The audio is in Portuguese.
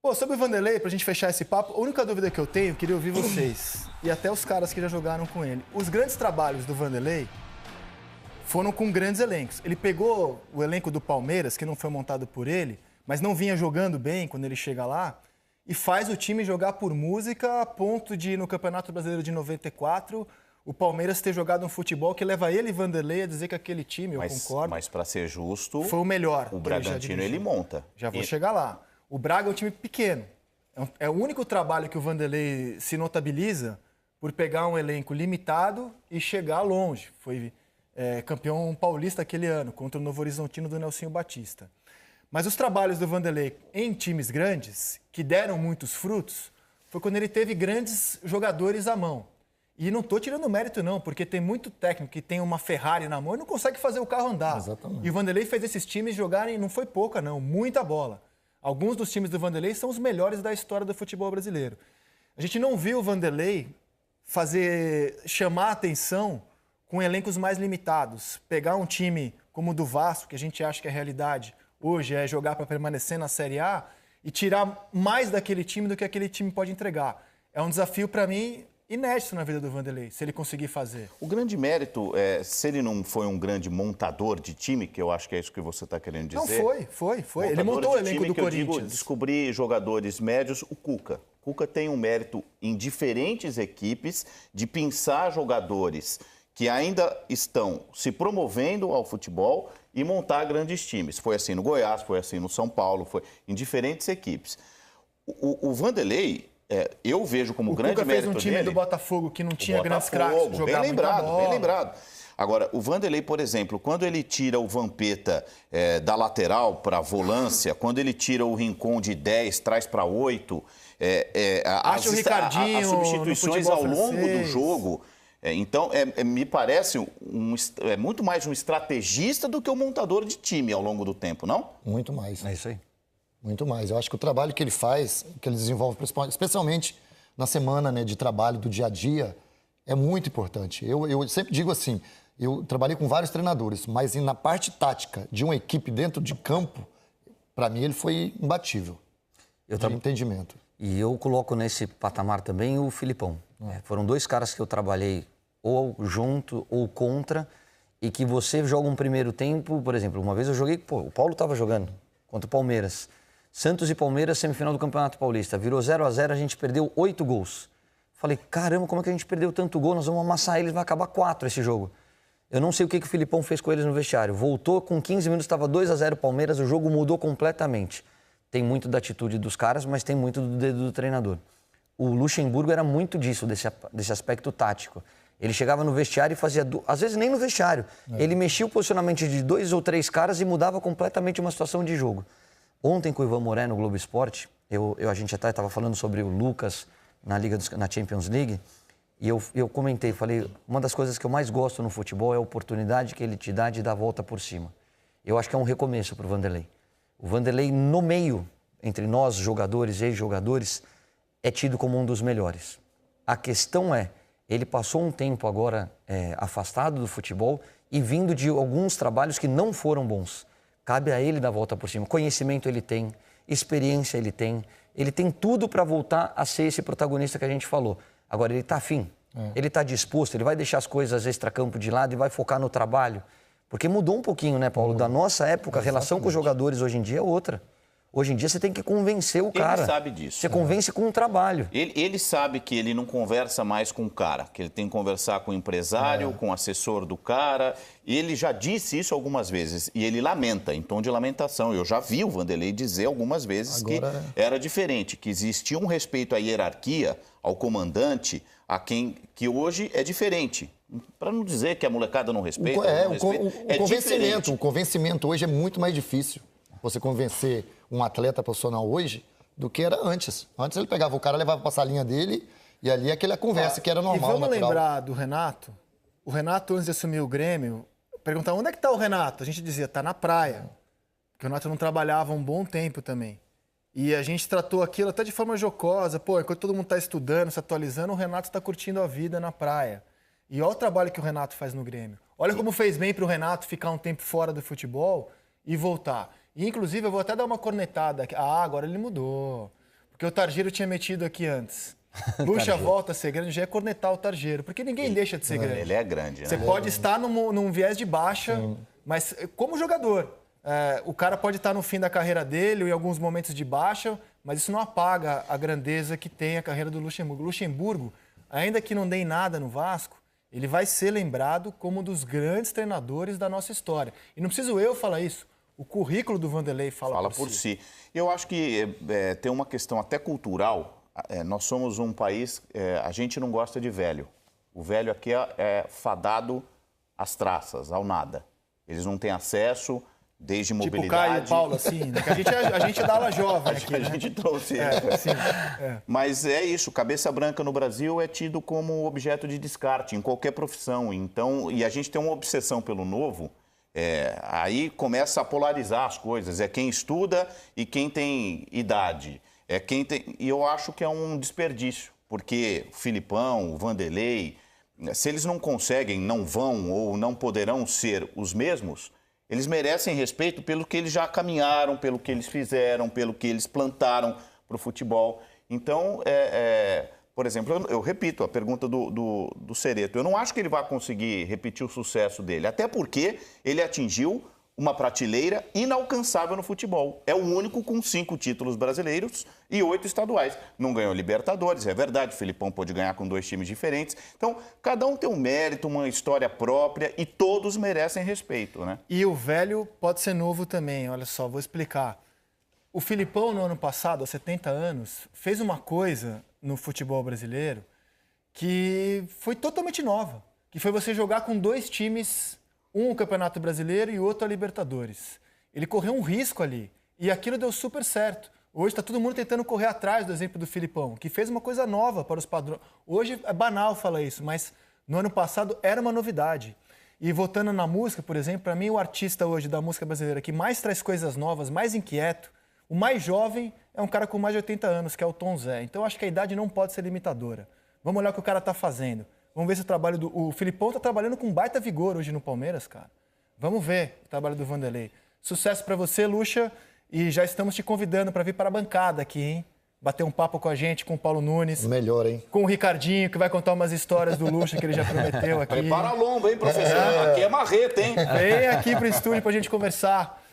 Pô, sobre o Vanderlei, pra gente fechar esse papo, a única dúvida que eu tenho, eu queria ouvir vocês, e até os caras que já jogaram com ele. Os grandes trabalhos do Vanderlei foram com grandes elencos. Ele pegou o elenco do Palmeiras, que não foi montado por ele, mas não vinha jogando bem quando ele chega lá, e faz o time jogar por música a ponto de, no Campeonato Brasileiro de 94, o Palmeiras ter jogado um futebol que leva ele e Vanderlei a dizer que aquele time, eu concordo... Mas para ser justo, foi o melhor. O Bragantino ele monta. Já vou chegar lá. O Braga é um time pequeno. É o único trabalho que o Vanderlei se notabiliza por pegar um elenco limitado e chegar longe. Foi campeão paulista aquele ano, contra o Novo Horizontino do Nelsinho Batista. Mas os trabalhos do Vanderlei em times grandes, que deram muitos frutos, foi quando ele teve grandes jogadores à mão. E não estou tirando mérito, não, porque tem muito técnico que tem uma Ferrari na mão e não consegue fazer o carro andar. Exatamente. E o Vanderlei fez esses times jogarem, não foi pouca, não, muita bola. Alguns dos times do Vanderlei são os melhores da história do futebol brasileiro. A gente não viu o Vanderlei chamar a atenção com elencos mais limitados. Pegar um time como o do Vasco, que a gente acha que é realidade hoje, é jogar para permanecer na Série A, e tirar mais daquele time do que aquele time pode entregar. É um desafio, para mim, inédito na vida do Vanderlei, se ele conseguir fazer. O grande mérito, se ele não foi um grande montador de time, que eu acho que é isso que você está querendo dizer... Não, foi. Ele montou o elenco do Corinthians. Eu digo, descobrir jogadores médios, o Cuca. O Cuca tem um mérito em diferentes equipes de pensar jogadores que ainda estão se promovendo ao futebol e montar grandes times. Foi assim no Goiás, foi assim no São Paulo, foi em diferentes equipes. O Vanderlei... eu vejo como grande mérito dele... O Cuca fez um time do Botafogo que não tinha grandes craques, jogava bem lembrado, muita bola. bem lembrado. Agora, o Vanderlei, por exemplo, quando ele tira o Vampeta da lateral para a volância, quando ele tira o Rincon de 10, traz para 8... As substituições ao longo do jogo... Então, me parece muito mais um estrategista do que um montador de time ao longo do tempo, não? Muito mais. É isso aí. Muito mais. Eu acho que o trabalho que ele faz, que ele desenvolve, especialmente na semana, né, de trabalho do dia a dia, é muito importante. Eu sempre digo assim, eu trabalhei com vários treinadores, mas na parte tática de uma equipe dentro de campo, para mim ele foi imbatível. De entendimento. E eu coloco nesse patamar também o Filipão. Foram dois caras que eu trabalhei ou junto ou contra, e que você joga um primeiro tempo, por exemplo, uma vez eu joguei, o Paulo estava jogando contra o Palmeiras. Santos e Palmeiras, semifinal do Campeonato Paulista. Virou 0-0, a gente perdeu 8 gols. Falei, caramba, como é que a gente perdeu tanto gol? Nós vamos amassar eles, vai acabar 4 esse jogo. Eu não sei o que o Filipão fez com eles no vestiário. Voltou, com 15 minutos estava 2-0 Palmeiras, o jogo mudou completamente. Tem muito da atitude dos caras, mas tem muito do dedo do treinador. O Luxemburgo era muito disso, desse aspecto tático. Ele chegava no vestiário e fazia... Às vezes nem no vestiário. Ele mexia o posicionamento de 2 ou 3 caras e mudava completamente uma situação de jogo. Ontem, com o Ivan Moré no Globo Esporte, a gente até estava falando sobre o Lucas na Champions League, e eu comentei, falei, uma das coisas que eu mais gosto no futebol é a oportunidade que ele te dá de dar a volta por cima. Eu acho que é um recomeço para o Vanderlei. O Vanderlei, no meio, entre nós, jogadores e ex-jogadores, é tido como um dos melhores. A questão é, ele passou um tempo agora afastado do futebol e vindo de alguns trabalhos que não foram bons. Cabe a ele dar a volta por cima. Conhecimento ele tem, experiência ele tem tudo para voltar a ser esse protagonista que a gente falou. Agora, ele está afim, ele está disposto, ele vai deixar as coisas extracampo de lado e vai focar no trabalho. Porque mudou um pouquinho, né, Paulo? Da nossa época, a relação com os jogadores hoje em dia é outra. Hoje em dia você tem que convencer o cara. Ele sabe disso. Você convence com o trabalho. Ele sabe que ele não conversa mais com o cara, que ele tem que conversar com o empresário, com o assessor do cara. Ele já disse isso algumas vezes e ele lamenta, em tom de lamentação. Eu já vi o Vanderlei dizer algumas vezes que era diferente, que existia um respeito à hierarquia, ao comandante, a quem que hoje é diferente. Para não dizer que a molecada não respeita. O convencimento hoje é muito mais difícil. Você convencer um atleta profissional hoje do que era antes. Antes ele pegava o cara, levava para a salinha dele e ali aquela conversa que era normal. E vamos natural. lembrar do Renato? O Renato, antes de assumir o Grêmio, perguntava onde é que está o Renato? A gente dizia, está na praia. Porque o Renato não trabalhava há um bom tempo também. E a gente tratou aquilo até de forma jocosa. Pô, enquanto todo mundo está estudando, se atualizando, o Renato está curtindo a vida na praia. E olha o trabalho que o Renato faz no Grêmio. Olha como fez bem para o Renato ficar um tempo fora do futebol e voltar. E, inclusive, eu vou até dar uma cornetada. Agora ele mudou. porque o Targiero tinha metido aqui antes. Lucha volta a ser grande, já é cornetar o Targiero, porque ninguém deixa de ser grande. Ele é grande, né? Você pode estar num viés de baixa, mas como jogador, o cara pode estar no fim da carreira dele ou em alguns momentos de baixa, mas isso não apaga a grandeza que tem a carreira do Luxemburgo. O Luxemburgo, ainda que não dê em nada no Vasco, ele vai ser lembrado como um dos grandes treinadores da nossa história. E não preciso eu falar isso. O currículo do Vanderlei fala por si. Eu acho que tem uma questão até cultural. Nós somos um país, a gente não gosta de velho. O velho aqui é fadado às traças, ao nada. Eles não têm acesso, desde mobilidade... Tipo Caio e Paulo, assim, né? Que a gente é da ala jovem aqui, A gente trouxe. Mas é isso, cabeça branca no Brasil é tido como objeto de descarte em qualquer profissão. Então, e a gente tem uma obsessão pelo novo, aí começa a polarizar as coisas. É quem estuda e quem tem idade. E eu acho que é um desperdício, porque o Filipão, o Vanderlei, se eles não conseguem, não vão ou não poderão ser os mesmos, eles merecem respeito pelo que eles já caminharam, pelo que eles fizeram, pelo que eles plantaram para o futebol. Então, por exemplo, eu repito a pergunta do Cereto. Eu não acho que ele vai conseguir repetir o sucesso dele, até porque ele atingiu uma prateleira inalcançável no futebol. É o único com 5 títulos brasileiros e 8 estaduais. Não ganhou Libertadores, é verdade, o Filipão pôde ganhar com 2 times diferentes. Então, cada um tem um mérito, uma história própria e todos merecem respeito, né? E o velho pode ser novo também, olha só, vou explicar. O Filipão, no ano passado, aos 70 anos, fez uma coisa no futebol brasileiro que foi totalmente nova, que foi você jogar com 2 times, um o Campeonato Brasileiro e outro a Libertadores. Ele correu um risco ali e aquilo deu super certo. Hoje está todo mundo tentando correr atrás do exemplo do Filipão, que fez uma coisa nova para os padrões. Hoje é banal falar isso, mas no ano passado era uma novidade. E voltando na música, por exemplo, para mim o artista hoje da música brasileira que mais traz coisas novas, mais inquieto, o mais jovem é um cara com mais de 80 anos, que é o Tom Zé. Então eu acho que a idade não pode ser limitadora. Vamos olhar o que o cara está fazendo. Vamos ver se o trabalho do... O Filipão está trabalhando com baita vigor hoje no Palmeiras, cara. Vamos ver o trabalho do Vanderlei. Sucesso para você, Lucha. E já estamos te convidando para vir para a bancada aqui, hein? Bater um papo com a gente, com o Paulo Nunes. Melhor, hein? Com o Ricardinho, que vai contar umas histórias do Lucha que ele já prometeu aqui. Prepara a lomba, hein, professor? Aqui é marreta, hein? Vem aqui pro estúdio pra gente conversar.